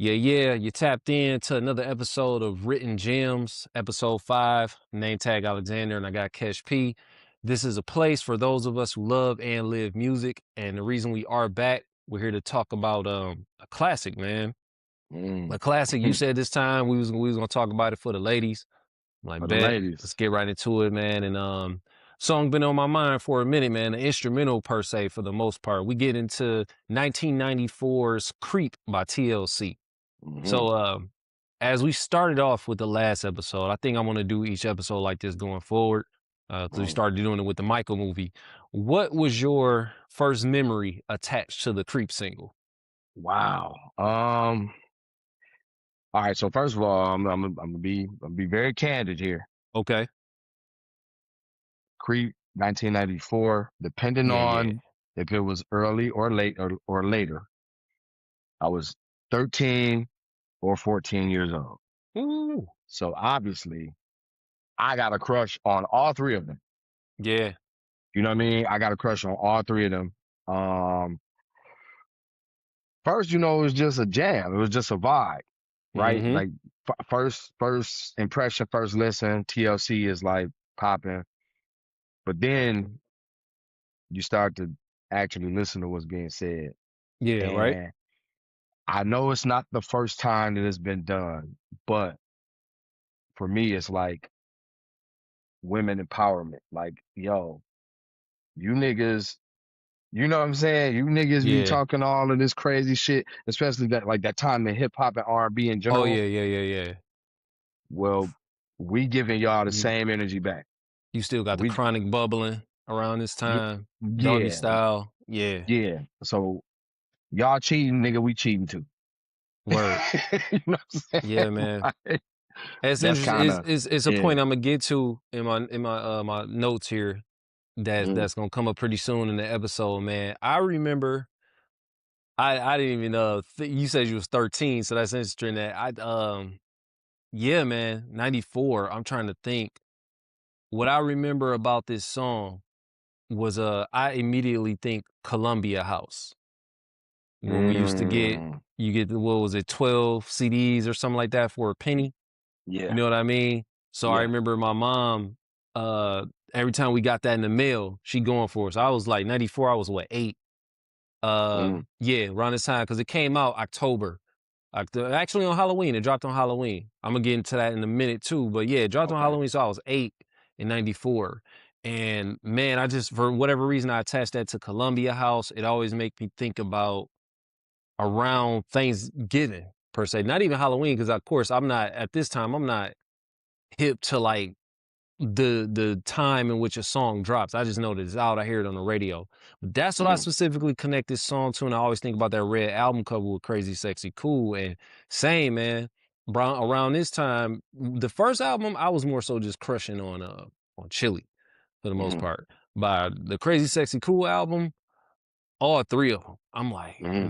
Yeah, you tapped in to another episode of Written Gems, episode 5. Nametag Alexander, and I got Ketch P. This is a place for those of us who love and live music. And the reason we are back, we're here to talk about a classic, man. Mm. A classic. You said this time we was gonna talk about it for the ladies. I'm like, For the bet, ladies. let's get right into it, man. And song been on my mind for a minute, man. The instrumental per se, for the most part. We get into 1994's Creep by TLC. Mm-hmm. So as we started off with the last episode, I think I want to do each episode like this going forward. 'Cause we started doing it with the Michael movie. What was your first memory attached to the Creep single? Wow. All right. So first of all, I'm gonna be very candid here. Okay. Creep 1994. Depending Yeah. on if it was early or late or later, I was 13 or 14 years old. Ooh. So obviously, I got a crush on all three of them. Yeah. You know what I mean? I got a crush on all three of them. First, it was just a jam. It was just a vibe, right? Mm-hmm. Like first impression, first listen, TLC is like popping, but then you start to actually listen to what's being said. Yeah, right? And I know it's not the first time that it's been done, but for me, it's like women empowerment. Like, yo, you niggas, you know what I'm saying? You niggas be Yeah. talking all of this crazy shit, especially that time in hip hop and R&B in Oh general. yeah. Well, we giving y'all the You same energy back. you still got the We, chronic bubbling around this y- time. Doggy yeah, style. Yeah. yeah. So y'all cheating, nigga, we cheating too. Word. You know what I'm saying? Yeah, man. Like, It's that's interesting. kind of, It's a yeah. point I'm gonna get to in my notes here Mm, that's gonna come up pretty soon in the episode, man. I remember I didn't even you said you was 13, so that's interesting that yeah, man, 94. I'm trying to think. What I remember about this song was I immediately think Columbia House. When we used to get mm, you get what was it, 12 CDs or something like that for a penny. You yeah, know what I mean? So I yeah. remember my mom, uh, every time we got that in the mail, she going for us. I was like 94, I was what, 8? Mm, Yeah, around this time, because it came out October. Actually on Halloween, it dropped on Halloween. I'm gonna get into that in a minute too. But yeah, it dropped on okay. Halloween, so I was 8 in 94. And man, I just, for whatever reason, I attached that to Columbia House. It always make me think about around Thanksgiving per se. Not even Halloween, because of course I'm not at this time, I'm not hip to like the time in which a song drops. I just know that it's out. I hear it on the radio. But that's what I Mm, specifically connect this song to, and I always think about that red album cover with Crazy Sexy Cool. And same, man. Around this time, the first album, I was more so just crushing on Chili for the most mm, part. By the Crazy Sexy Cool album, all three of them, I'm like, mm,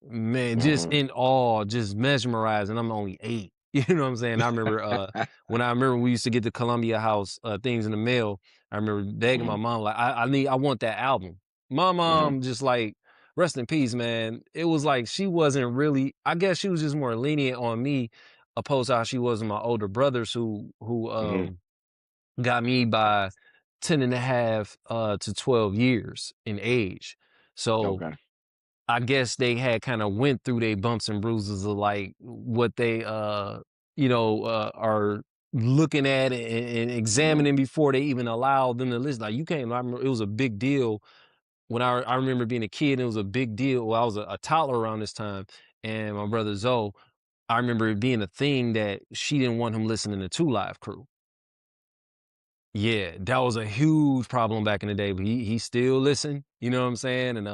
man, just mm, in awe, just mesmerized, and I'm only 8. You know what I'm saying? I remember when we used to get the Columbia House things in the mail, I remember begging my mm, mom, like, I want that album. My mm, mom just like, rest in peace, man. It was like she wasn't really, I guess she was just more lenient on me, opposed to how she was with my older brothers who mm. got me by 10 and a half to 12 years in age. So Okay. I guess they had kind of went through their bumps and bruises of like what they are looking at and Mm, examining before they even allow them to listen. Like you can't. I remember it was a big deal when I remember being a kid. It was a big deal. Well, I was a toddler around this time, and my brother Zoe. I remember it being a thing that she didn't want him listening to Two Live Crew. Yeah, that was a huge problem back in the day, but he still listened, you know what I'm saying? And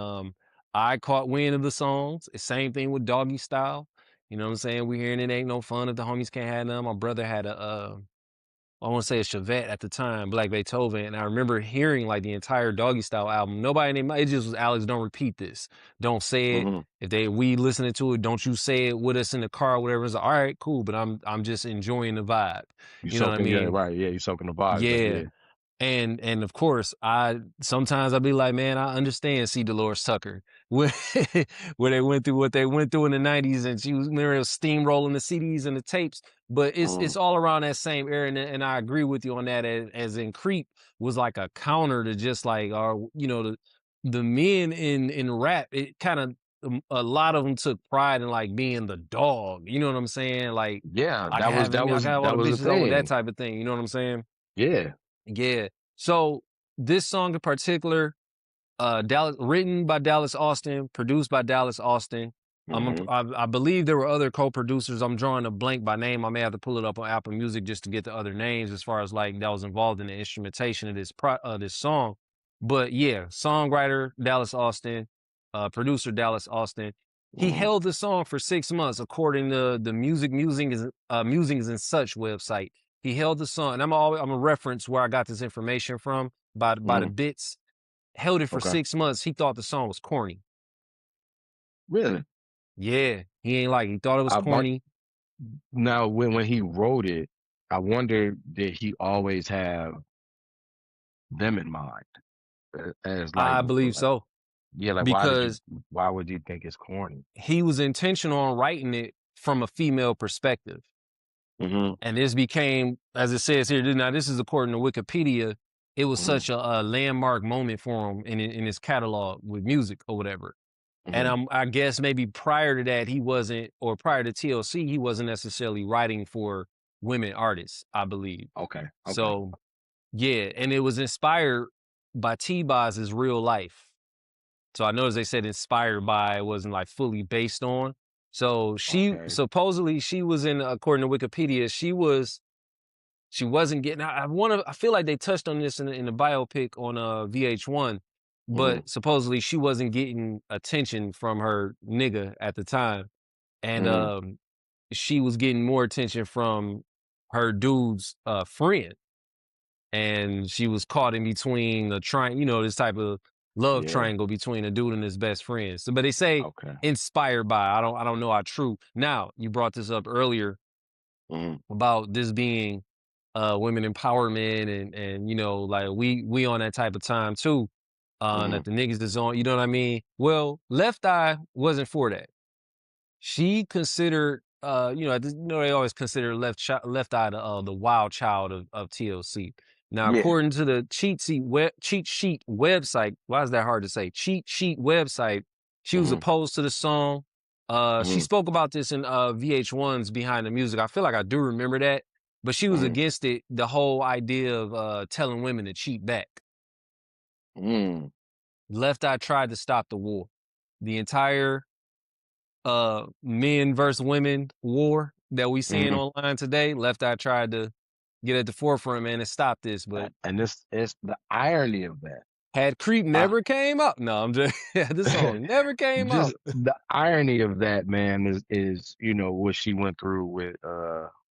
I caught wind of the songs. Same thing with Doggy Style. You know what I'm saying? We hearing it ain't no fun if the homies can't have none. My brother had I want to say a Chevette at the time, Black Beethoven, and I remember hearing like the entire Doggy Style album. Nobody named it just was Alex, don't repeat this. Don't say it. mm. If we listening to it, don't you say it with us in the car or whatever. It's like, all right, cool, but I'm just enjoying the vibe. You You know what I soaking, yeah, mean? right, yeah, you soaking the vibes up, Yeah. yeah. And of course, I sometimes I'll be like, man, I understand C. Dolores Tucker when where they went through what they went through in the '90s, and she was there was steamrolling the CDs and the tapes. But Mm, it's all around that same era, and I agree with you on that. As in Creep was like a counter to just like our the men in rap. It kind of a lot of them took pride in like being the dog. You know what I'm saying? Like yeah, I can have I can have all that the was a bitches on with that thing. type of thing. You know what I'm saying? Yeah. Yeah. So this song in particular, Dallas, written by Dallas Austin, produced by Dallas Austin. Hmm. I believe there were other co-producers. I'm drawing a blank by name. I may have to pull it up on Apple Music just to get the other names as far as like that was involved in the instrumentation of this song. But yeah, songwriter Dallas Austin, producer Dallas Austin. He Hmm. held the song for 6 months, according to the Musings and Such website. He held the song, and I'm a reference where I got this information from by the Hmm. bits. Held it for Okay. 6 months. He thought the song was corny. Really? Yeah, he ain't like it. He thought it was I want corny. now when he wrote it, I wonder did he always have them in mind as I believe like so yeah, like because why would you think it's corny? he was intentional on writing it from a female perspective. Hmm. And this became, as it says here, now this is according to Wikipedia, it was Hmm. such a landmark moment for him in his catalog with music or whatever. And Hmm. I guess maybe prior to that, he wasn't, or prior to TLC, he wasn't necessarily writing for women artists, I believe. Okay. Okay. So yeah, and it was inspired by T-Boz's real life. So I noticed they said inspired by, it wasn't like fully based on. So she Okay. supposedly she was in, according to Wikipedia, she wasn't getting. I feel like they touched on this in the biopic on VH1, Hmm. but supposedly she wasn't getting attention from her nigga at the time, and Hmm. she was getting more attention from her dude's friend, and she was caught in between the this type of love Yeah. triangle between a dude and his best friend. So, but they say Okay. inspired by. I don't know how true. Now you brought this up earlier Hmm. about this being women empowerment and like we on that type of time too. Hmm. That the niggas is on, you know what I mean? Well, Left Eye wasn't for that. She considered, they always consider Left Eye the wild child of TLC. Now, Yeah. according to the cheat sheet website, why is that hard to say? Cheat sheet website. She was Hmm. opposed to the song. She Hmm. spoke about this in VH1's Behind the Music. I feel like I do remember that, but she was Hmm. against it. The whole idea of telling women to cheat back. Hmm. Left Eye tried to stop the war. The entire men versus women war that we seeing Hmm. online today. Left Eye tried to get at the forefront, man, and stop this. But And this is the irony of that. had Creep I never came up, no, I'm just this song never came just up. the irony of that, man, is what she went through with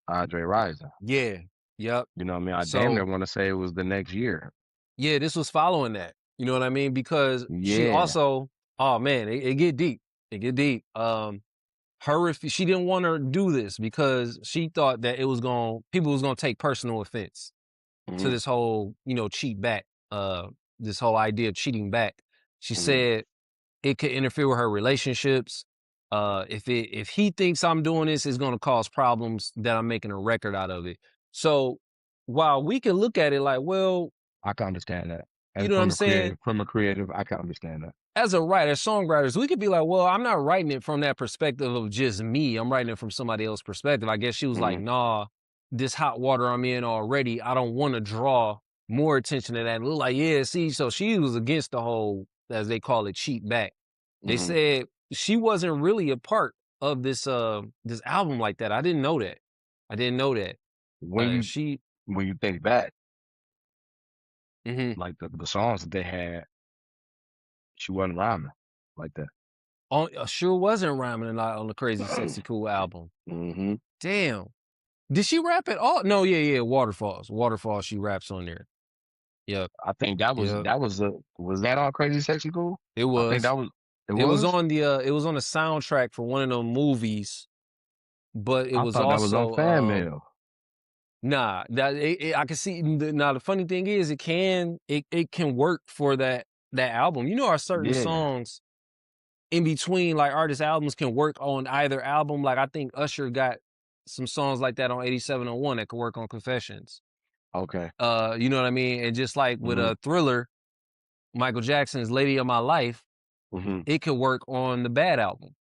Andre Rison. Yeah, yep. You know what I mean? I damn near So want to say it was the next year. yeah, this was following that. You know what I mean? Because she Yeah. also, oh man, it get deep. It get deep. She didn't want to do this because she thought that people was gonna take personal offense to Hmm. this whole, cheat back, this whole idea of cheating back. She Hmm. said it could interfere with her relationships. If he thinks I'm doing this, it's gonna cause problems that I'm making a record out of it. So while we can look at it like, well, I can understand that. you And know what I'm saying? from a creative, I can understand that. As a writer, songwriters, we could be like, well, I'm not writing it from that perspective of just me. I'm writing it from somebody else's perspective. I guess she was like, Hmm. nah, this hot water I'm in already, I don't want to draw more attention to that. And look like, yeah, see, so she was against the whole, as they call it, cheat back. They Hmm. said she wasn't really a part of this album like that. I didn't know that. I didn't know that. When you She when you think back, mhm. like the songs that they had, she wasn't rhyming like that. Sure wasn't rhyming a lot on the Crazy Sexy Cool album. Hmm. Damn. Did she rap at all? No, yeah, Waterfalls. Waterfalls, she raps on there. Yep, I think yep. was that on Crazy Sexy Cool? It I think was. it was. It was on the soundtrack for one of them movies, but it I was thought that was on also Fan Mail. Nah, I can see now the funny thing is it can work for that album. You know, are certain Yeah. songs in between like artist albums can work on either album. Like I think Usher got some songs like that on 8701 that could work on Confessions. Okay. You know what I mean? And just like with Mhm. a Thriller, Michael Jackson's Lady of My Life, Mhm. it could work on the Bad album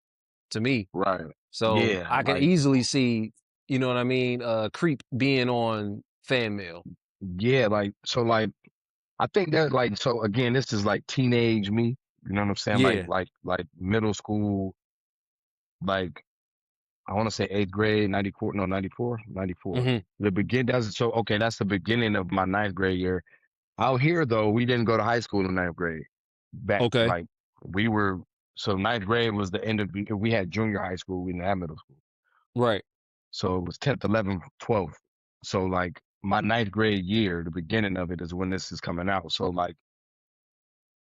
to me. Right. So Yeah, I can like easily see, you know what I mean, Creep being on Fan Mail. yeah, like so like I think that like so again, this is like teenage me. You know what I'm saying? Yeah. Like middle school, like I want to say eighth grade, 94, no, 94, 94. Hmm. The begin that's so okay, that's the beginning of my ninth grade year. Out here though, we didn't go to high school in ninth grade. Back Okay. like we were so ninth grade was the end of we had junior high school, we didn't have middle school. Right. So it was 10th, 11th, 12th. So like my ninth grade year, the beginning of it is when this is coming out. So like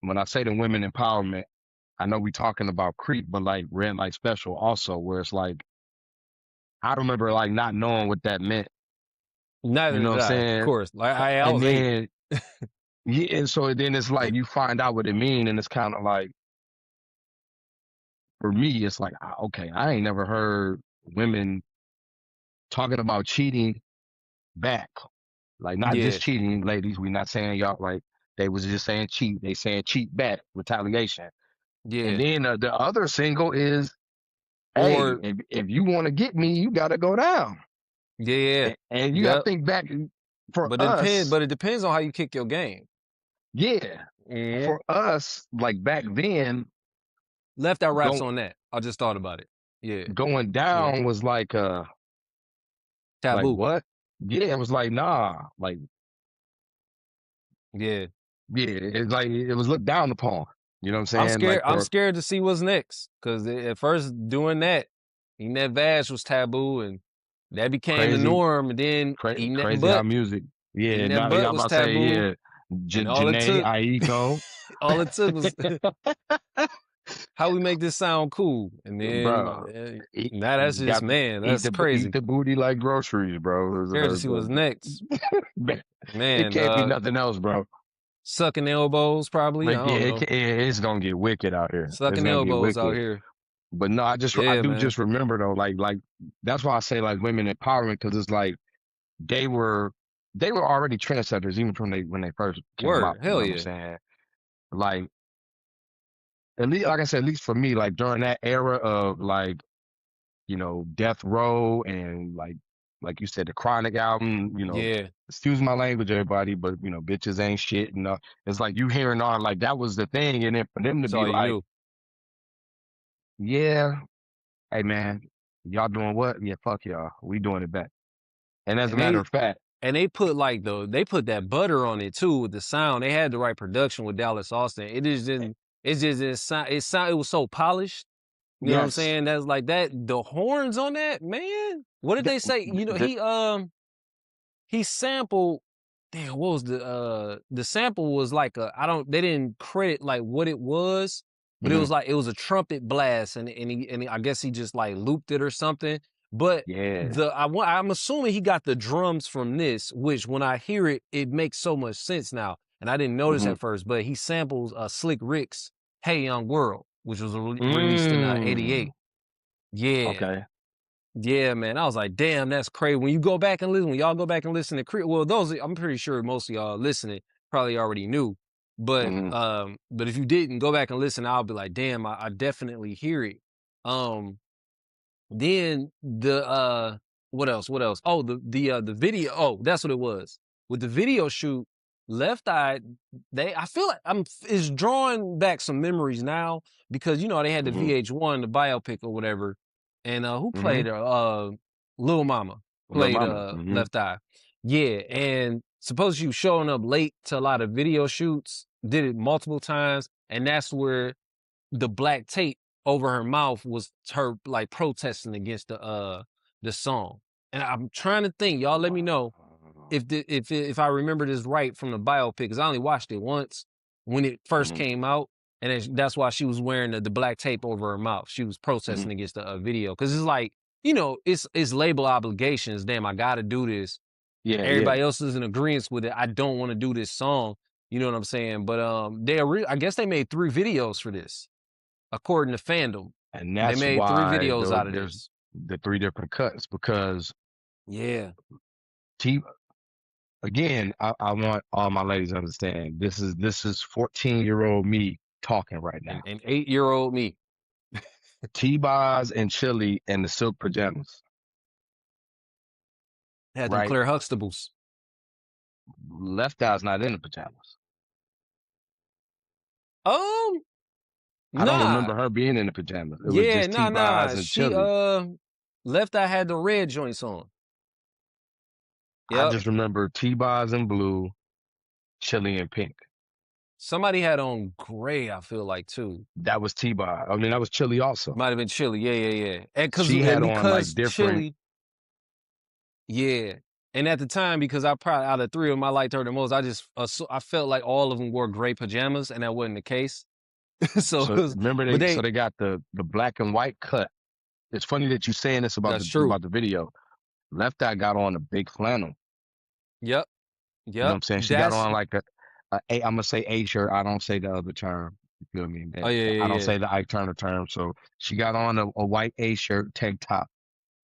when I say the women empowerment, I know we talking about Creep, but like Red Light Special also, where it's like I remember like not knowing what that meant. You Neither know did what I'm I, of saying? course. Like I And was eight. then yeah, and so then it's like you find out what it mean, and it's kind of like for me, it's like okay, I ain't never heard women talking about cheating back. Like not just Yeah. cheating, ladies. We not saying y'all like they was just saying cheat. They saying cheat back, retaliation. And Yeah. then the other single is, hey, Or if you want to get me, you got to go down. yeah. And you got to Yep. think back for But us. it depends on how you kick your game. Yeah, Yeah. for us, like back then, Left Out raps go, on that. I just thought about it. Yeah. going Yeah. down was like Taboo. what? Yeah, it was like nah, like Yeah. yeah, it's like it was looked down upon. You know what I'm I'm saying? scared. Like I'm for scared to see what's next. Cause at first doing that, eating that Vash was taboo and that became the crazy norm. And then crazy how music. Yeah, eating that now yeah, butt I'm was about to say taboo. yeah. And Janae Aiko, all it took was how we make this sound cool. And then bro. Eat, now that's just, got man, eat that's crazy. the booty like groceries, bro. Scared to see what's next. It Man, can't be nothing else, bro. sucking elbows probably. I Like yeah, don't know. it's gonna get wicked out here. It's Sucking gonna get elbows out wicked. here. But no, I Yeah, do man. just remember though, like that's why I say like women empowerment because it's like they were they were already trendsetters even from when they first came out. Word. You know Hell what I'm yeah. saying? Like at least, like I said, at least for me, like during that era of like Death Row and like you said, the Chronic album. Yeah. Excuse my language, everybody, but bitches ain't shit. And it's like you hearing all like that was the thing, and then for them to That's be all you like, knew. yeah, hey man, y'all doing what? Yeah, fuck y'all, we doing it back. And as a And matter of fact, they put like they put that butter on it too with the sound. They had the right production with Dallas Austin. It just it was so polished. You know what I'm yes, saying? That's like that. The horns on that, man. What did that, they say? You know, that, he sampled damn, what was the sample was like they didn't credit like what it was, but it mhm, was like it was a trumpet blast and I guess he just like looped it or something. But yeah, I'm assuming he got the drums from this, which when I hear it, it makes so much sense now. And I didn't notice mhm, at first, but he samples Slick Rick's Hey Young World, which was released in mm, '88. Yeah. okay, Yeah, man. I was like, damn, that's crazy. When you go back and listen, when y'all go back and listen to well, I'm pretty sure most of y'all listening probably already knew. mhm, But if you didn't go back and listen, I'll be like, damn, I definitely hear it. Um, then what else? What else? Oh, the video. Oh, that's what it was. With the video shoot, Left Eye, I feel like it's drawing back some memories now because they had the mhm, VH1, the biopic or whatever. And who mhm, played Lil Mama Lil played Mama, mhm, Left Eye. Yeah, and suppose she was showing up late to a lot of video shoots, did it multiple times, and that's where the black tape over her mouth was her like protesting against the song. And I'm trying to think, y'all let me know if I remember this right from the biopic, because I only watched it once when it first mhm, came out, and that's why she was wearing the black tape over her mouth. She was mhm, protesting against the video because it's like it's label obligations. Damn, I got to do this. Yeah, yeah. Everybody else is in agreement with it. I don't want to do this song. You know what I'm saying? But I guess they made 3 videos for this, according to fandom. And They that's made 3 why videos out of there's this. the three different cuts because Yeah. T again, I want all my ladies to understand this is 14-year-old me talking right now. And 8-year-old me T-Boz and Chili and the Silk Pajamas, had them right? Claire Huxtables. Left Eye's not in the pajamas. Um, I don't nah. remember her being in the pajamas. It was Yeah, just T-Boz nah. and She Chili. Left Eye had the red joints on. I Yep. just remember T-Boz in blue, Chili in pink. Somebody had on gray, I feel like too. That was T-Boz. I mean, that was Chili also. Might have been Chili. Yeah. And She and had on like because different. Chili, yeah. And at the time, because I probably out of 3 of them, I liked her the most. I felt like all of them wore gray pajamas, and that wasn't the case. So it So was, remember but they got the black and white cut. It's funny that you saying this that's true. about the video. Left Eye got on a big flannel. Yep. You know what Yep. I'm saying? She got That's, on like I'm gonna say a shirt. I don't say the other term. You feel me? oh I don't yeah. say the Ike Turner term. So she got on a white A shirt, tank top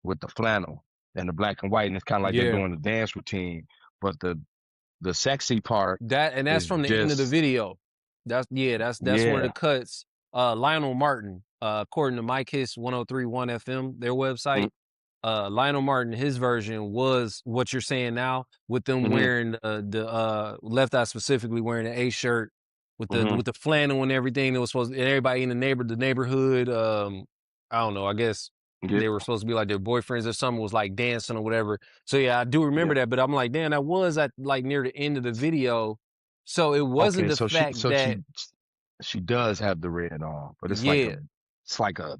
with the flannel and the black and white, and it's kind of like they're Yeah. doing the dance routine. But the sexy part That's is from the end of the just video. That's one of the yeah. cuts. Lionel Martin, according to My Kiss 1031 FM, their website, Lionel Martin, his version was what you're saying now, with them Mm-hmm, wearing the Left Eye specifically wearing an A shirt mm-hmm. with the flannel and everything that was supposed to, and everybody in the neighborhood, I don't know, I guess Yeah, they were supposed to be like their boyfriends or something, was like dancing or whatever. So yeah, I do yeah. remember that, but I'm like, damn, that was at like near the end of the video. So it wasn't Okay, the so fact that, she does have the red on, but yeah, it's like a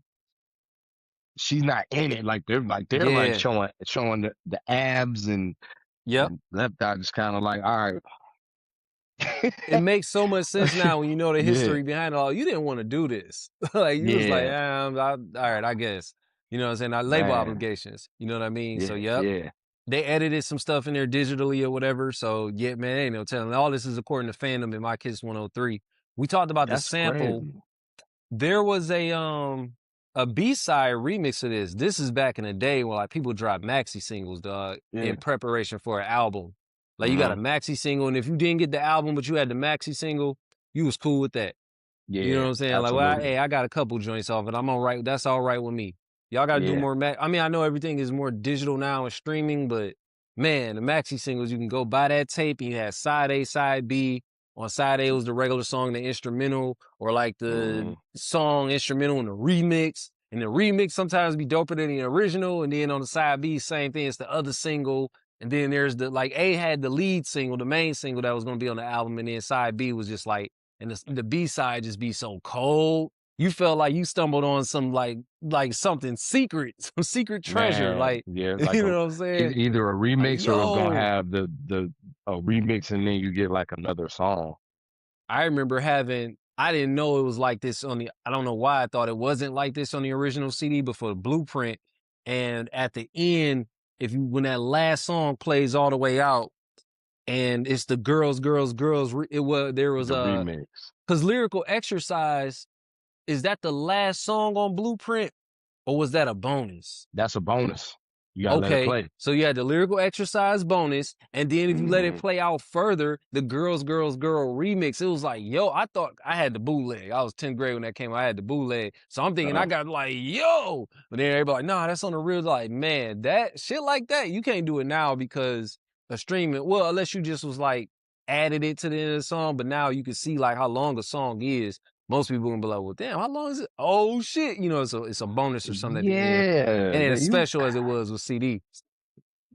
she's not in it. They're like yeah, showing the abs yep. and Left Eye just kind of like, all right. It makes so much sense now when you know the Yeah, history behind it all. You didn't want to do this. Like you was like, yeah, all right, I guess. You know what I'm saying? Our label man, obligations. You know what I mean? So yeah, yep. yeah. They edited some stuff in there digitally or whatever. So yeah, man, ain't no telling. All this is according to fandom in My Kiss 103. We talked about the That's sample. crazy. There was a B-side remix of this. This is back in the day when like people dropped maxi singles, dog, Yeah. in preparation for an album. Like you got a Hmm. maxi single, and if you didn't get the album, but you had the maxi single, you was cool with that. You know what Yeah, I'm saying? Like, well, absolutely. hey, I got a couple joints off it. I'm all right. That's all right with me. Y'all got to do Yeah. more. I mean, I know everything is more digital now and streaming, but man, the maxi singles, you can go buy that tape and you had side A, side B. On side A was the regular song, the instrumental, or like the Hmm. song instrumental and the remix. And the remix sometimes be doper than the original. And then on the side B, same thing. It's the other single. And then there's like A had the lead single, the main single that was going to be on the album. And then side B was just like, and the B side just be so cold. You felt like you stumbled on some like something secret, some secret treasure. Man, like yeah, you know what I'm saying? either a Like remix or it's gonna yo, have the a remix and then you get like another song. I remember having. I didn't know it was like this on the. I don't know why I thought it wasn't like this on the original CD, but for the Blueprint, and at the end, when that last song plays all the way out, and it's the girls. It was there was The a remix. because lyrical exercise. Is that the last song on Blueprint, or was that a bonus? That's a bonus. You gotta let it Okay, play. so you had the lyrical exercise bonus, and then if you let it Hmm. play out further, the girl remix, it was like, yo, I thought I had the bootleg. I was 10th grade when that came out. I had the bootleg. So I'm thinking I Uh, got like, yo. But then everybody like, nah, that's on the real. Like, man, that shit like that, you can't do it now because of streaming. Well, unless you just was like added it to the end of the song, but now you can see like how long a song is. Most people gonna be like, well, damn, how long is it? Oh shit, it's a bonus or something at the end. yeah, And as special as it was with CD.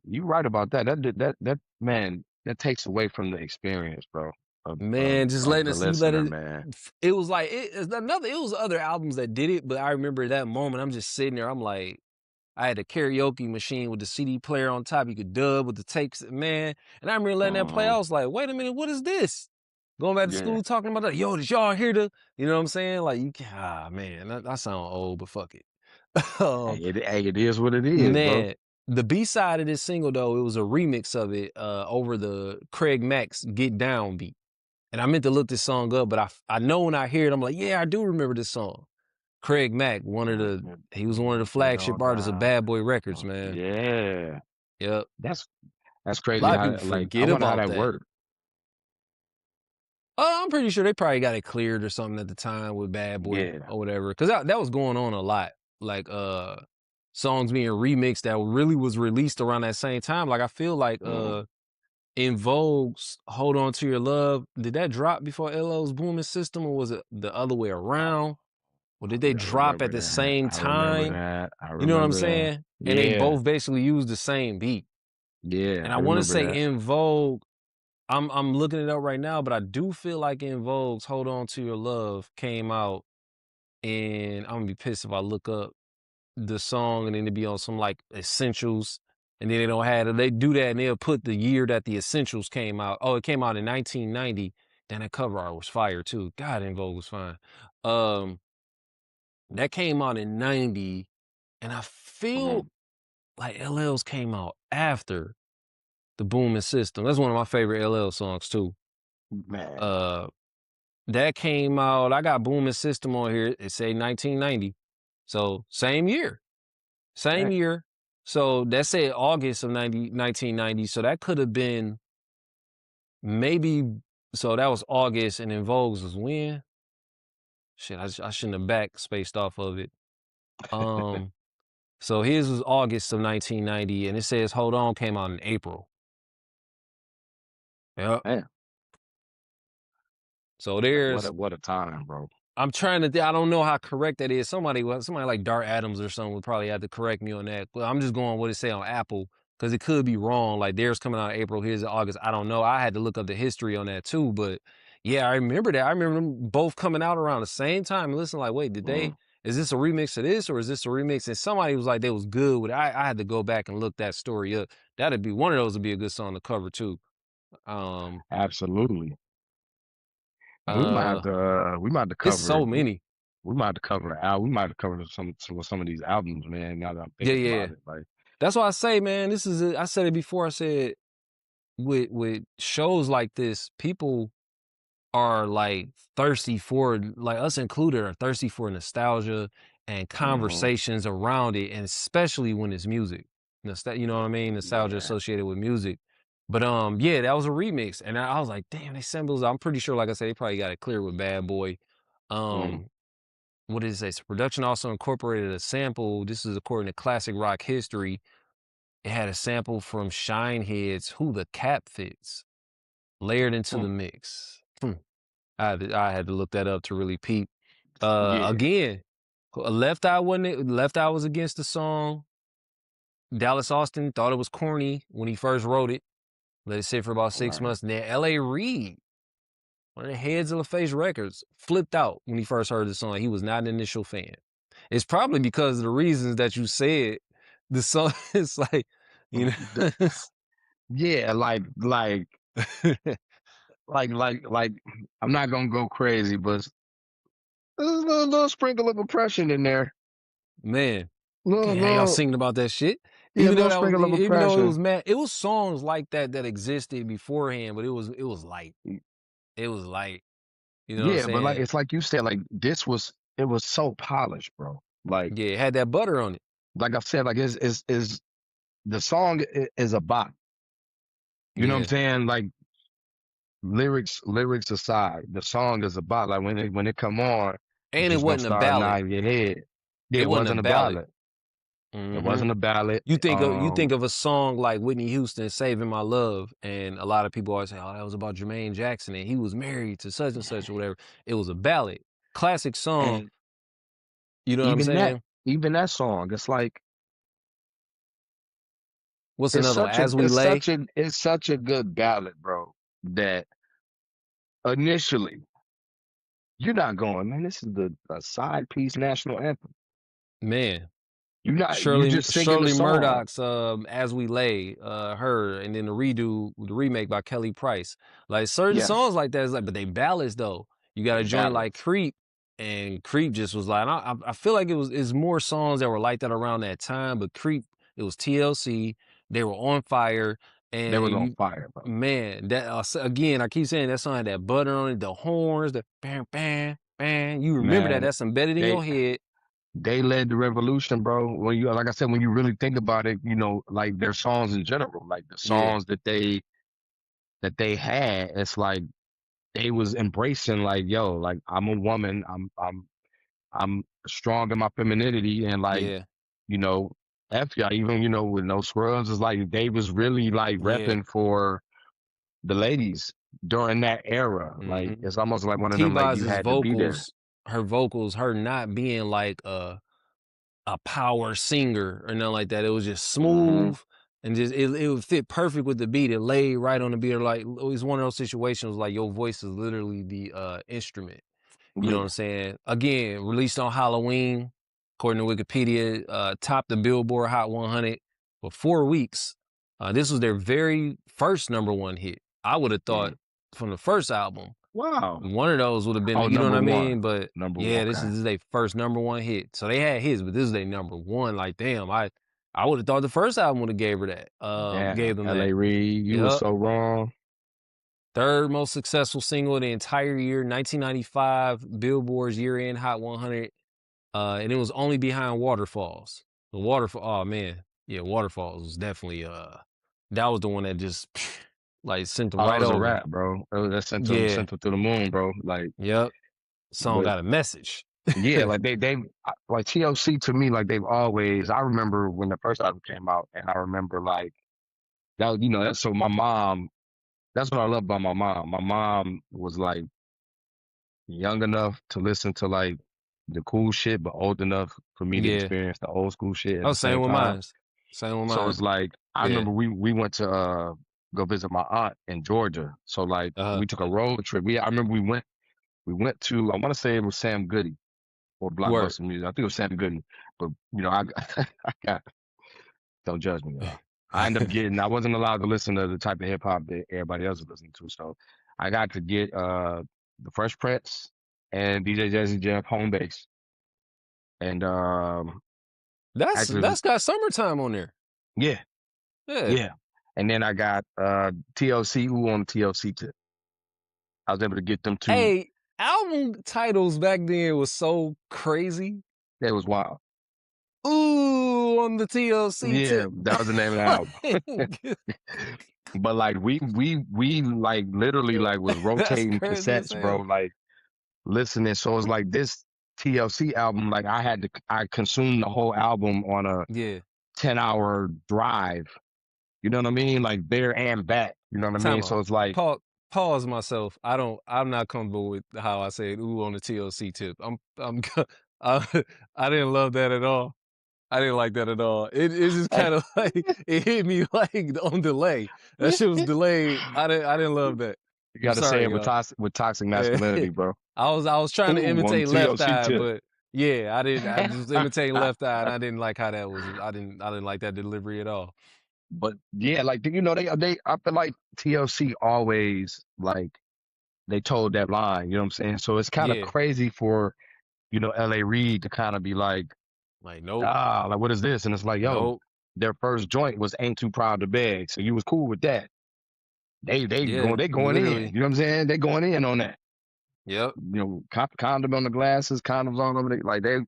you right about that. That man, that takes away from the experience, bro, Man, just of letting the us, you let listener, it. man. It was like it was other albums that did it, but I remember that moment. I'm just sitting there. I'm like, I had a karaoke machine with the CD player on top. You could dub with the tapes, man. And I remember letting that play. Hmm. I was like, wait a minute, what is this? Going back to Yeah. school talking about that. Yo, did y'all hear you know what I'm saying? Like man, I sound old, but fuck it. Hey, um, it is what it is, bro. Man. The B-side of this single, though, it was a remix of it, over the Craig Mack's Get Down beat. And I meant to look this song up, but I know when I hear it, I'm like, yeah, I do remember this song. Craig Mack, he was one of the Get flagship on artists of down. Bad Boy Records, man. Yeah. Yep. That's that's A crazy lot of people how like I forget wonder how about that that. worked. I'm pretty sure they probably got it cleared or something at the time with Bad Boy Yeah. or whatever. Cause that was going on a lot. Like songs being remixed that really was released around that same time. Like I feel like Mhm. In Vogue's Hold On to Your Love, did that drop before LL's Booming System or was it the other way around? Or did they I drop at remember the that. same I remember time? that. I You know what I'm remember that. saying? And they Yeah. both basically used the same beat. Yeah, And I I want to remember say that. In Vogue, I'm looking it up right now, but I do feel like In Vogue's Hold On to Your Love came out, and I'm gonna be pissed if I look up the song and then it be on some like essentials, and then they don't have it. They do that and they'll put the year that the essentials came out. Oh, it came out in 1990. Then that cover art was fire too. God, In Vogue was fine. Um, that came out in 90, and I feel Mhm. like LL's came out after the Booming System. That's one of my favorite LL songs too. Man. Uh, that came out. I got Booming System on here. It say 1990, so same year. Same Hey, year. So that said August of 1990. So that could have been maybe, so that was August and then Vogue's was when? Shit, I shouldn't have back spaced off of it. Um, so his was August of 1990 and it says Hold On came out in April. Yep. man. So What there's, a time, bro. I'm trying to. I don't know how correct that is. Somebody like Dart Adams or something would probably have to correct me on that. But I'm just going what it say on Apple because it could be wrong. Like theirs coming out in April, his in August. I don't know. I had to look up the history on that too. But yeah, I remember that. I remember them both coming out around the same time. And listen, like, wait, did they? Mhm. Is this a remix of this or is this a remix? And somebody was like, they was good with it. I had to go back and look that story up. That'd be one of those would be a good song to cover too. Um, Absolutely. And uh, we might have to it's cover so many. we might have to cover we might have to cover some of these albums, man, now that I'm Yeah, thinking yeah. about it. Like, That's why I say, man, I said it before. I said with shows like this, people are like thirsty for, like us included, are thirsty for nostalgia and mhm. conversations around it, and especially when it's music. You know what I mean? Nostalgia Yeah. associated with music. But yeah, that was a remix, and I was like, damn, they symbols. I'm pretty sure, like I said, they probably got it clear with Bad Boy. Mm. Um, what did it say? So production also incorporated a sample. This is according to Classic Rock History. It had a sample from Shinehead's Who the Cap Fits layered into the Mm. mix. I had to look that up to really peep. Yeah. Again, Left Eye wasn't it? Left Eye was against the song. Dallas Austin thought it was corny when he first wrote it. Let it sit for about 6 months. And then L.A. Reid, one of the heads of LaFace Records, flipped out when he first heard the song. He was not an initial fan. It's probably because of the reasons that you said. The song is like, you The know. yeah, like I'm not gonna go crazy, but there's a little sprinkle of oppression in there. Man, Little can't have y'all little singing about that shit. yeah, little sprinkle of Even though it was oppression. mad, it was songs like that that existed beforehand, but it was light. It was light. You know what I'm Yeah, but like saying? it's like you said, like it was so polished, bro. Yeah, it had that butter on it. Like I said, like is the song is a bop. You know what I'm Yeah. saying? Like lyrics aside, the song is a bop. Like when it come on, it's And it just gonna wasn't a start ballad. nodding your head. Yeah, It it wasn't a wasn't a ballad. ballad. It Hmm. wasn't a ballad. You think of a song like Whitney Houston, Saving My Love, and a lot of people always say, oh, that was about Jermaine Jackson and he was married to such and such or whatever. It was a ballad. Classic song, and you know what I'm even that saying? even that song, it's like What's another one? As We Lay. it's such a good ballad, bro. That initially you're not going, man. This is the a side piece national anthem. Man. You Shirley just singing the Shirley song. Murdoch's "As We Lay," her, and then the remake by Kelly Price. Like certain songs Yes, like that is like, but they ballads though. You got they a joint like ballads. Creep, and Creep just was like, I feel like it's more songs that were like that around that time, but Creep It was TLC. They were on fire, They was and on you, fire, bro. man, that again, I keep saying that song had that butter on it, the horns, the bam, bam, bam. You remember that? Man, That's embedded in they your head. they led the revolution, bro. When you like I said, when you really think about it, like their songs in general, like the Yeah, songs that they had, it's like they was embracing like, yo, like I'm a woman, I'm strong in my femininity and like, yeah, you know, F y'all, even, with no scrubs, it's like they was really like yeah. repping for the ladies during that era. Like Hmm. it's almost like one of them like you T-Boz's had to be there. vocals, her not being like a power singer or nothing like that. It was just Hmm. smooth and just it would fit perfect with the beat. It laid right on the beat. Like it was one of those situations like your voice is literally the instrument. You know what I'm Yeah. saying? Again, released on Halloween, according to Wikipedia, topped the Billboard Hot 100 for 4 weeks. This was their very first #1 hit. I would have thought Mm. from the first album, Wow. one of those would have been, Oh, you know what number I one. mean? But Number one. yeah, this Okay. is their first #1 hit. So they had hits, but this is their #1. Like, damn, I would have thought the first album would have gave her that. Damn. Gave them that. L.A. Reid, you were Yep. so wrong. Third most successful single of the entire year, 1995, Billboard's year-end Hot 100. And it was only behind Waterfalls. The Waterfall, oh man, yeah, Waterfalls was definitely that was the one that just like sent them Oh, that right was a over. rap, bro. That Yeah, sent them to the moon, bro. Like, yep. Song but got a message. yeah, like like TLC to me, like they've always. I remember when the first album came out, and I remember like that. That's so my mom. That's what I love about my mom. My mom was like young enough to listen to like the cool shit, but old enough for me to Yeah. experience the old school shit at Oh, the same same with time. mine. Same with So mine. it's like I Yeah. remember we went to go visit my aunt in Georgia. So like Uh-huh. we took a road trip. I remember we went to, I want to say it was Sam Goody or Word. Blockbuster Music. I think it was Sam Goody. But I I got don't judge me, y'all. I wasn't allowed to listen to the type of hip hop that everybody else was listening to. So I got to get the Fresh Prince and DJ Jazzy Jeff Home Base. And actually That's got Summertime on there. yeah, Yeah. yeah. And then I got TLC, who on the TLC tip. I was able to get them two. Hey, album titles back then was so crazy. That was wild. Ooh, on the TLC Yeah, tip. that was the name of the album. Like, But like we like literally like was that's rotating crazy as cassettes, bro, hell. like listening. So it's like this TLC album, like I consumed the whole album on a Yeah. 10-hour drive. You know what I mean? Like there and back. You know what I mean? Time So out. it's like Pause myself. I'm not comfortable with how I said ooh on the TLC tip. I, I didn't love that at all. I didn't like that at all. It's just kind of like it hit me like on delay. That shit was delayed. I didn't love that. you I'm got to say sorry, it with y'all. toxic Eh, masculinity, bro. I was trying to Ooh, on the imitate Left TLC Eye, tip. but yeah, I didn't. I just imitating Left Eye, and I didn't like how that was. I didn't like that delivery at all. But yeah, like they I feel like TLC always like they told that line, you know what I'm saying? So it's kind of Yeah. crazy for, LA Reid to kind of be like, Like nope, like what is this? And it's like, yo, nope. their first joint was Ain't Too Proud to Beg. So you was cool with that. Yeah, They going in. literally. You know what I'm saying? They going in on that. Yep. Condom on the glasses, condoms on them. Like you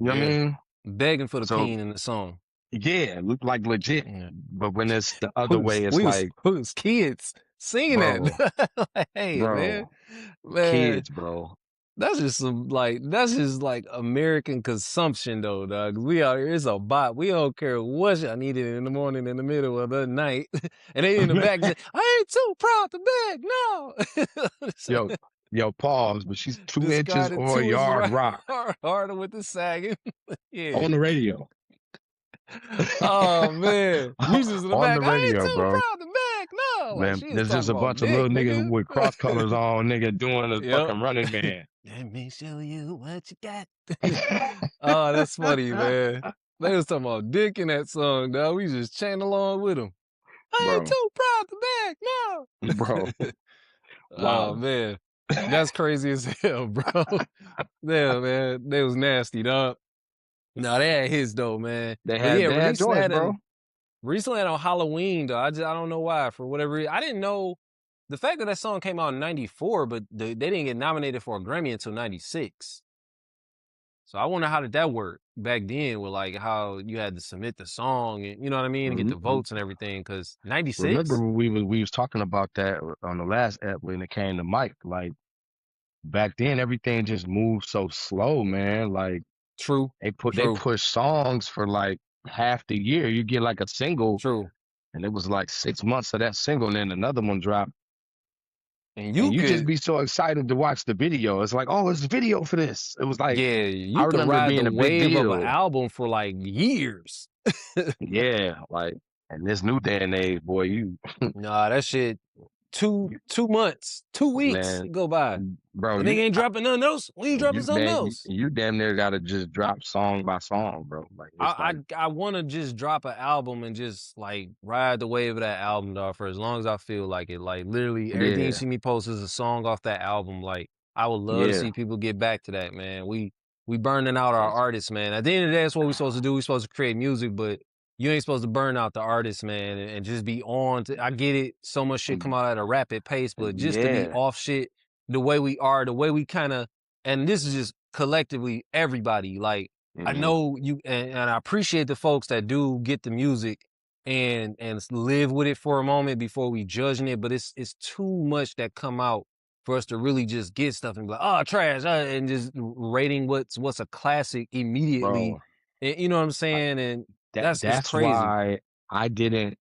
know what I Yeah. mean? Begging for the So pain in the song. yeah, look like legit. Yeah. But when it's the other way, it's like, We was kids singing bro, that. Like, hey, man, bro, man, kids, bro. that's just like American consumption though, dog. We out here, it's a bot. We don't care what y'all need it in the morning, in the middle of the night, and they in the back say, "I ain't too proud to beg." No, so, Yo, pause, but she's 2 inches discarded or a 2 is yard right rock harder with the sagging. Yeah. on the radio. Oh man, music's in the On back. the I ain't radio, too bro. proud to beg. No, like Man, she is there's talking just a about bunch of little dick, niggas nigga. with cross colors on, nigga, doing a Yep. fucking running man. Let me show you what you got. Oh, that's funny, man. They was talking about dick in that song, dog. We just chanting along with them. I ain't Bro, too proud to bro, beg. No. Oh wow. man, that's crazy as hell, bro. Yeah, man, they was nasty, dog. No, they had hits though, man. But yeah, They had releasing joints, that bro. and releasing that on Halloween though, I don't know why for whatever reason. I didn't know the fact that that song came out in '94, but they didn't get nominated for a Grammy until '96. So I wonder how did that work back then with like how you had to submit the song and you know what I mean and get the Mhm. votes and everything. Cause Remember '96, when we was talking about that on the last ep when it came to Mike, like back then everything just moved so slow, man. Like true, they true, push songs for like half the year. You get like a single, true, and it was like 6 months of that single, and then another one dropped, and and you you just could be so excited to watch the video. It's like, oh, it's a video for this. It was like yeah, I you could remember it ride the being a big wave of an deal. album for like years. Yeah, like and this new day and age, boy, Nah, that shit two you 2 months, 2 weeks man, go by. bro, The nigga ain't dropping nothing else. When you dropping you something man, else? you damn near gotta just drop song by song, bro. Like it's I like, I want to just drop an album and just like ride the wave of that album, dog, for as long as I feel like it. Like literally everything you yeah, see me post is a song off that album. Like I would love to yeah, see people get back to that, man. We burning out our it's, artists, man. At the end of the day, that's what we're supposed to do. We're supposed to create music, but you ain't supposed to burn out the artists, man, and just be on. I get it. So much shit come out at a rapid pace, but just to be yeah, off shit the way we are, the way we kind of, and this is just collectively everybody, like. I hmm know you and I appreciate the folks that do get the music and live with it for a moment before we judging it, but it's too much that come out for us to really just get stuff and be like, oh, trash, and just rating what's a classic immediately. bro. And, you know what I'm I, saying? And that that's it's that's crazy. why I didn't.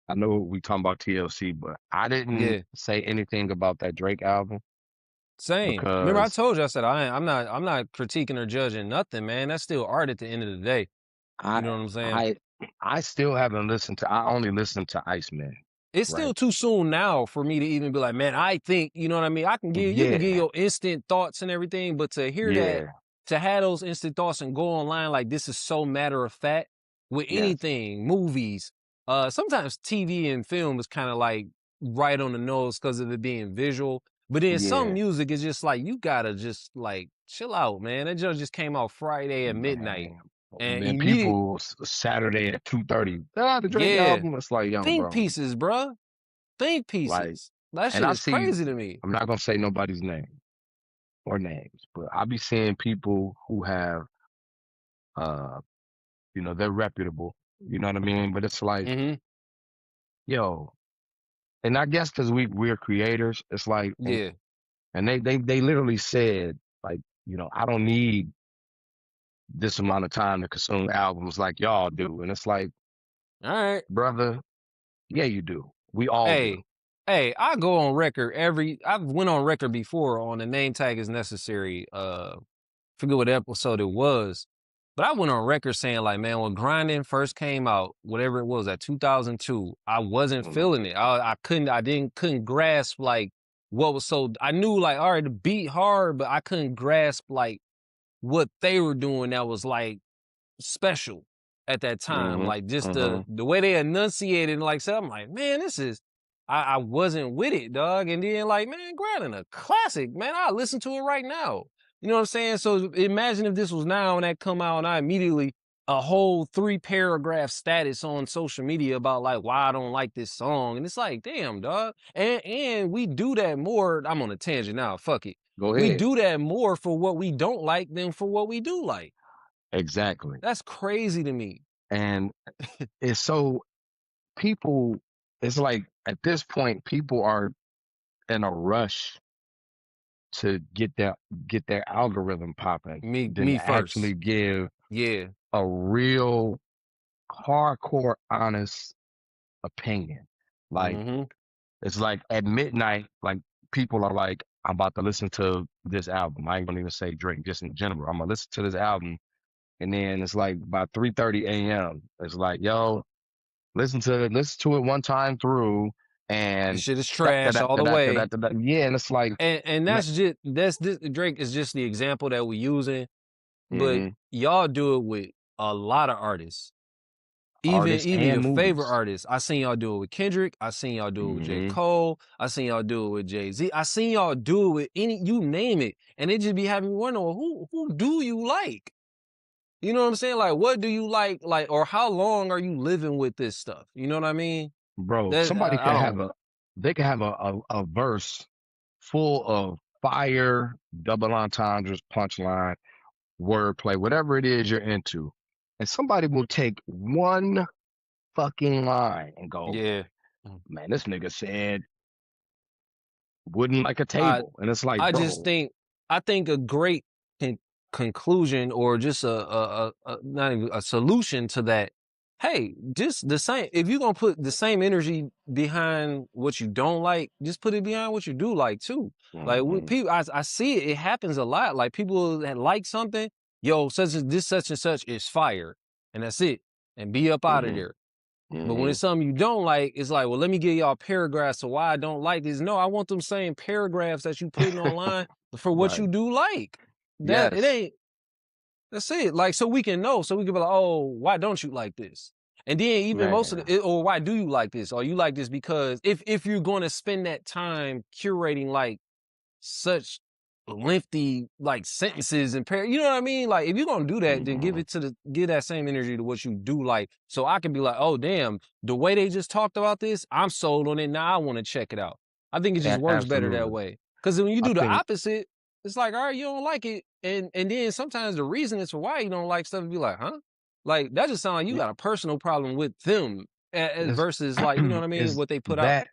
I know we talking about TLC, but I didn't Yeah. say anything about that Drake album Same. Remember, I because told you, I said I'm not critiquing or judging nothing, man. That's still art at the end of the day. You I know what I'm saying? I I still haven't listened to. I only listened to Iceman, It's still right? too soon now for me to even be like, man, I think, you know what I mean? I can give you can give Yeah, your instant thoughts and everything, but to hear that, yeah, to have those instant thoughts and go online like this is so matter of fact with yes, anything, movies, sometimes TV and film is kind of like right on the nose because of it being visual. But then some yeah, music is just like you gotta just like chill out, man. That just came out Friday at midnight. man. And Man, immediate, people Saturday at 2:30. Ah, the Drake yeah, album. It's like, young think bro, pieces, bruh. Think like, pieces. That and shit I is see. crazy to me. I'm not gonna say nobody's name or names, but I be seeing people who have, uh, they're reputable. You know what I mean? But it's like, Mhm. yo, and I guess because we're creators, it's like, Yeah. and they literally said like, I don't need this amount of time to consume albums like y'all do, and it's like, Alright. brother, yeah, you do. We all do. Hey, hey, I go on record I've went on record before on the name tag is necessary, forget what episode it was, but I went on record saying like, man, when grinding first came out, whatever it was, at 2002, I wasn't Mhm. feeling it. I couldn't grasp like what was so I knew like, all right, the beat hard, but I couldn't grasp like what they were doing that was like special at that time. Mhm. Like just Mhm. the way they enunciated and like said, I'm like, man, this is I wasn't with it, dog. And then like, man, grinding a classic, man. I listen to it right now. You know what I'm saying? So imagine if this was now and that come out and I immediately a whole 3 paragraph status on social media about like why I don't like this song. And it's like, damn, dog. And we do that more. I'm on a tangent now. Fuck it. Go We ahead. do that more for what we don't like than for what we do like. Exactly. That's crazy to me. And it's so people. It's like at this point, people are in a rush to get their algorithm popping than Me to actually first. give Yeah. a real hardcore honest opinion. Like Mhm. it's like at midnight, like people are like, I'm about to listen to this album. I ain't gonna even say Drake, just in general. I'm gonna listen to this album. And then it's like by 3:30 a.m. It's like, yo, listen to it one time through This and shit is that that trash that all the that that way. that, that, that. Yeah, and it's like, And man, that's just that's this Drake is just the example that we using, but hmm y'all do it with a lot of artists. artists Even and your favorite movies. artists. I seen y'all do it with Kendrick. I seen y'all do it with J. hmm Cole. I seen y'all do it with Jay-Z. I seen y'all do it with any you name it. And it just be having me wonder, well, who do you like? You know what I'm saying? Like, what do you like, or how long are you living with this stuff? You know what I mean? Bro, That somebody I could have don't. they could have a verse full of fire, double entendres, punchline, wordplay, whatever it is you're into. And somebody will take one fucking line and go, Yeah. man, this nigga said wooden like a I table. And it's like, I just bro, think I think a great conclusion or just a not even a solution to that. Hey, just the same. If you're gonna put the same energy behind what you don't like, just put it behind what you do like too. Like with hmm people, I see it. It happens a lot. Like people that like something, yo, such and such is fire, and that's it, and be up out of hmm there. But when hmm it's something you don't like, it's like, well, let me give y'all paragraphs of why I don't like this. No, I want them same paragraphs that you putting online for what right. you do like. That it Yes, ain't. That's it. Like so we can know, so we can be like, oh, why don't you like this? And then even most of man. or why do you like this? Or you like this because if you're going to spend that time curating like such lengthy like sentences and you know what I mean? Like if you're gonna do that, then hmm give that same energy to what you do like. So I can be like, oh damn, the way they just talked about this, I'm sold on it. Now I want to check it out. I think it just works better that Absolutely. way. Cause when you I do the think opposite, it's like, all right, you don't like it. And then sometimes the reason is for why you don't like stuff, be like, huh? Like that just sounds like you yeah, got a personal problem with them it's versus like, you know what I mean, is what they put out. that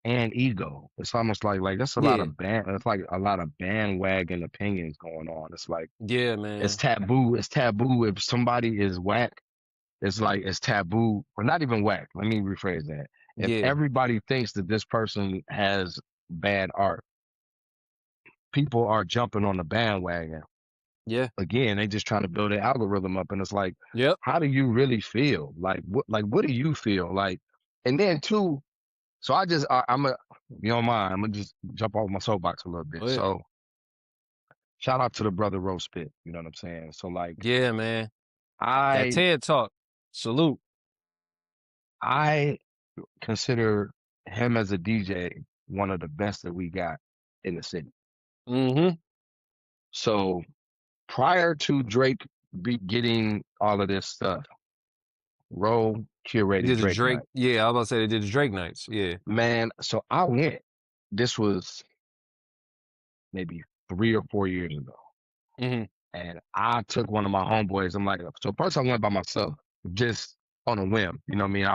and ego. It's almost like that's a lot Yeah. of it's like a lot of bandwagon opinions going on. It's like Yeah, it's man. taboo. It's taboo if somebody is whack. It's like it's taboo, or not even whack. Let me rephrase that. If Yeah. everybody thinks that this person has bad art, people are jumping on the bandwagon. Yeah. Again, they just trying to build an algorithm up, and it's like, Yep. how do you really feel? Like what do you feel like? And then too, so I'm a, if you don't mind, I'm gonna just jump off my soapbox a little bit. Go ahead. So shout out to the brother Roast Spit. You know what I'm saying? So like, Yeah, man. That I TED Talk. Salute. I consider him as a DJ one of the best that we got in the city. Mhm. So prior to Drake be getting all of this stuff, Roll curated Did the Drake Drake night. yeah, I was about to say they did the Drake nights. Yeah. Man, so I went. This was maybe 3 or 4 years ago. Mhm. And I took one of my homeboys. I'm like, so first I went by myself, just on a whim. You know what I mean?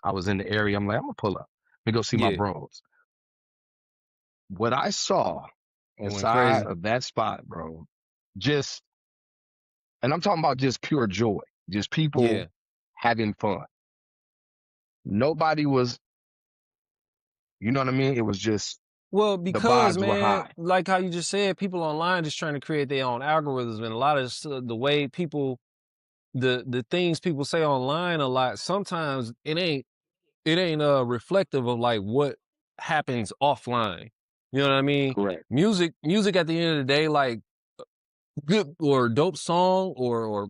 I was in the area. I'm like, I'm gonna pull up. Let me go see my Yeah. bros. What I saw It went inside crazy. of that spot, bro, just, and I'm talking about just pure joy, just people Yeah. having fun. Nobody was, you know what I mean? It was just, Well, the because vibes were man, high. like how you just said, people online just trying to create their own algorithms, and a lot of the way people, the things people say online, a lot sometimes it ain't reflective of like what happens offline. You know what I mean? Correct. Music at the end of the day, like good or dope song or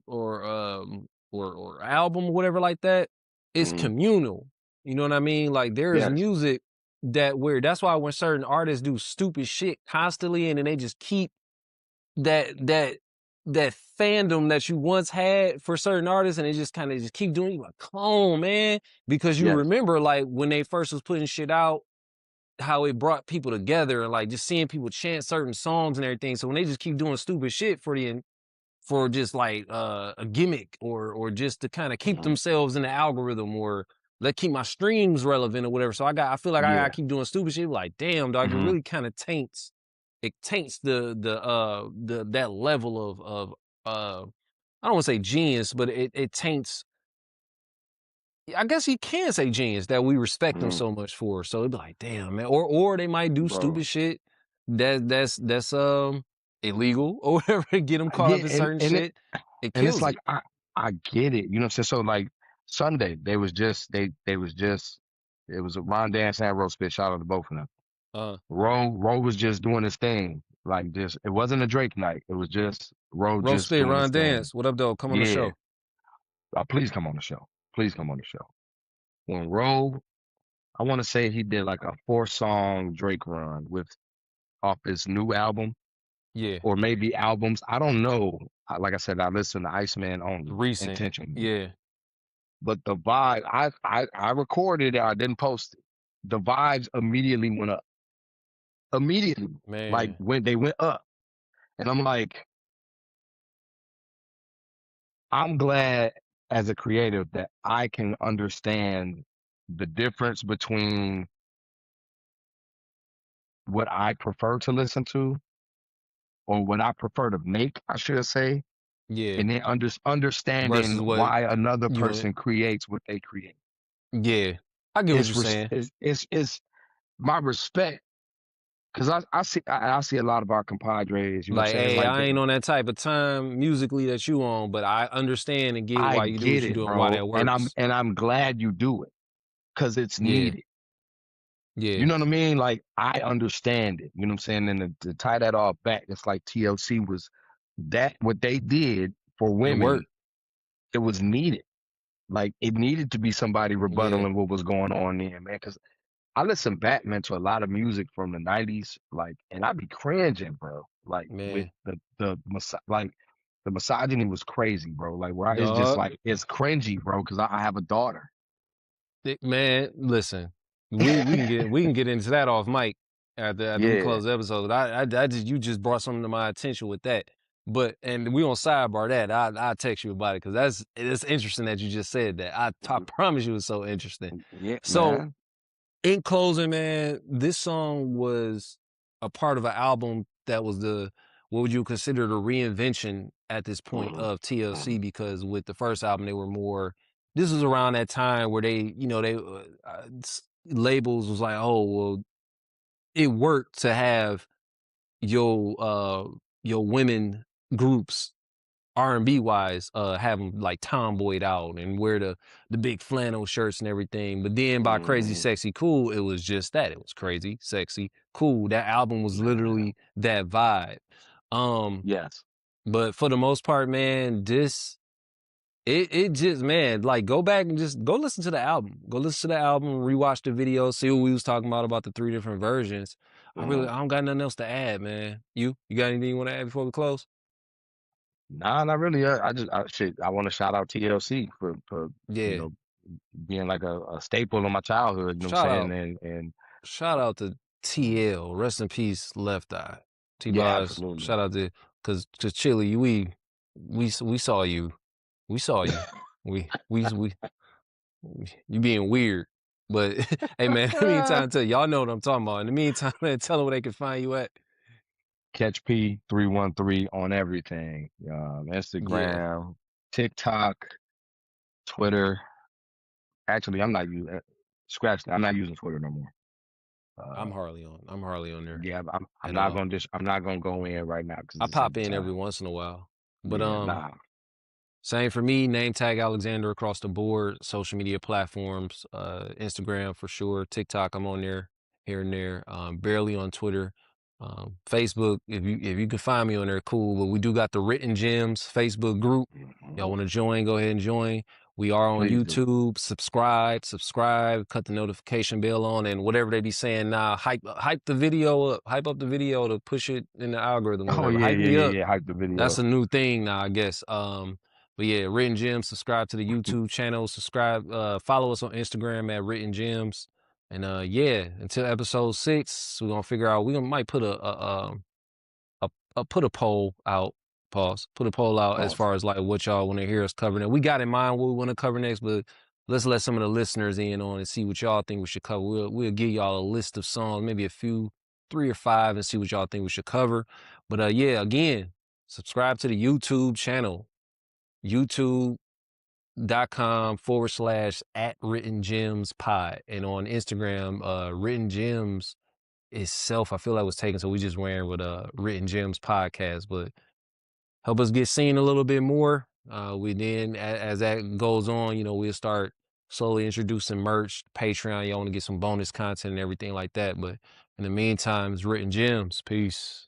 album or whatever like that, it's hmm communal. You know what I mean? Like there is Yes. music that where that's why when certain artists do stupid shit constantly and then they just keep that that fandom that you once had for certain artists and they just kind of just keep doing you like, come on, man. Because you Yes. remember like when they first was putting shit out, how it brought people together and like just seeing people chant certain songs and everything. So when they just keep doing stupid shit for just like a gimmick or just to kind of keep hmm themselves in the algorithm or let keep my streams relevant or whatever. So I feel like I gotta Yeah. keep doing stupid shit. Like, damn, dog, it hmm really kind of taints the that level of I don't want to say genius, but it taints. I guess you can say genius that we respect them hmm so much for. So it'd be like, damn, man. Or they might do Bro. stupid shit that's illegal or whatever to get them caught Yeah. up in certain And shit. It And it's kills like it. I get it. You know what I'm saying? So like Sunday, they was just it was a Ron Dance and Roast Spit. Shout out to both of them. Uh, Ro was just doing his thing. Like just it wasn't a Drake night. It was just Ro Roast just Spit, doing his Ron thing. Dance. What up, though? Come on the Yeah. show. Please come on the show. Please come on the show. When Ro, I want to say he did like a 4 song Drake run with off his new album. Yeah. or maybe albums. I don't know. Like I said, I listen to Iceman only Recent. intentionally. Yeah. But the vibe, I recorded it. I didn't post it. The vibes immediately went up. Immediately, like Man. when they went up, and I'm like, I'm glad as a creative that I can understand the difference between what I prefer to listen to or what I prefer to make, I should say, Yeah. and then understanding Versus what why another you person creates what they create. yeah. I get what you're saying. It's my respect because I see a lot of our compadres. You know what Like, I'm saying? hey, Like I ain't on that type of time musically that you on, but I understand and get I why you do what get you it, do and why bro, that and works. I'm glad you do it because it's Yeah. needed. You Yeah. know what I mean? Like I understand it. You know what I'm saying? And to tie that all back, it's like TLC was that what they did for It women. worked. It was needed. Like it needed to be somebody Yeah. rebuttaling what was going on there, man. Because I listen back, man, to a lot of music from the '90s, like, and I be cringing, bro. Like with Man. like the misogyny was crazy, bro. Like it's just Dog. like it's cringy, bro. Because I have a daughter. Man, listen, we can get into that off mic after we Yeah. close the episode. I just you just brought something to my attention with that. But and we on sidebar that. I text you about it because it's interesting that you just said that. I promise you it's so interesting. Yeah, So man. in closing, man, this song was a part of an album that was the what would you consider the reinvention at this point Mhm, of TLC mhm. because with the first album they were more this was around that time where they labels was like oh well it worked to have your women groups R&B wise, have them like tomboyed out and wear the big flannel shirts and everything. But then by Crazy Mhm. Sexy Cool, it was just that. It was crazy, sexy, cool. That album was Man. literally that vibe. Um, Yes. but for the most part, man, it just man, like go back and just go listen to the album. Go listen to the album, rewatch the video, see what we was talking about the three different versions. Mhm. I don't got nothing else to add, man. You got anything you want to add before we close? Nah, not really. I want to shout out TLC for you Yeah. know being like a staple of my childhood. You know what I'm Shout saying? out. And Shout out to TL. Rest in peace, Left Eye. yeah, T-Boz. absolutely. Shout out to cause Chili, we saw you. We saw you. We you being weird. But hey man, in the meantime, tell y'all know what I'm talking about. In the meantime, man, tell them where they can find you at. Catch P 313 on everything. Yeah, Instagram, TikTok, Twitter. Actually, I'm not using scratch that. I'm not using Twitter no more. I'm Uh, Harley on. I'm Harley on there. yeah, And I'm not gonna go in right now because I this ain't pop the in every time. once in a while. But Yeah, nah. same for me, name tag Alexander across the board, social media platforms, Instagram for sure, TikTok, I'm on there here and there, barely on Twitter. Facebook, if you can find me on there, cool. But we do got the Written Gems Facebook group. Y'all Mhm. want to join, go ahead and join. We are on Please do. YouTube. Subscribe, cut the notification bell on, and whatever they be saying now, hype the video up, hype up the video to push it in the algorithm, Oh whatever. yeah, Hype yeah, me yeah, up. yeah. Hype the video. That's a new thing now, I guess. But yeah, Written Gems, subscribe to the YouTube channel, follow us on Instagram at Written Gems. And yeah, until episode 6, we're gonna figure out might put put a poll out, put a poll out as Pause. far as like what y'all want to hear us cover. And we got in mind what we want to cover next, but let's let some of the listeners in on and see what y'all think we should cover. We'll give y'all a list of songs, maybe a few, 3 or 5, and see what y'all think we should cover. But yeah, again, subscribe to the YouTube channel, youtube.com/ at Written Gems Pod. And on Instagram, Written Gems itself, I feel like was taken, so we just ran with Written Gems Podcast. But help us get seen a little bit more. We then, as that goes on, we'll start slowly introducing merch, Patreon. Y'all want to get some bonus content and everything like that. But in the meantime, it's Written Gems. Peace.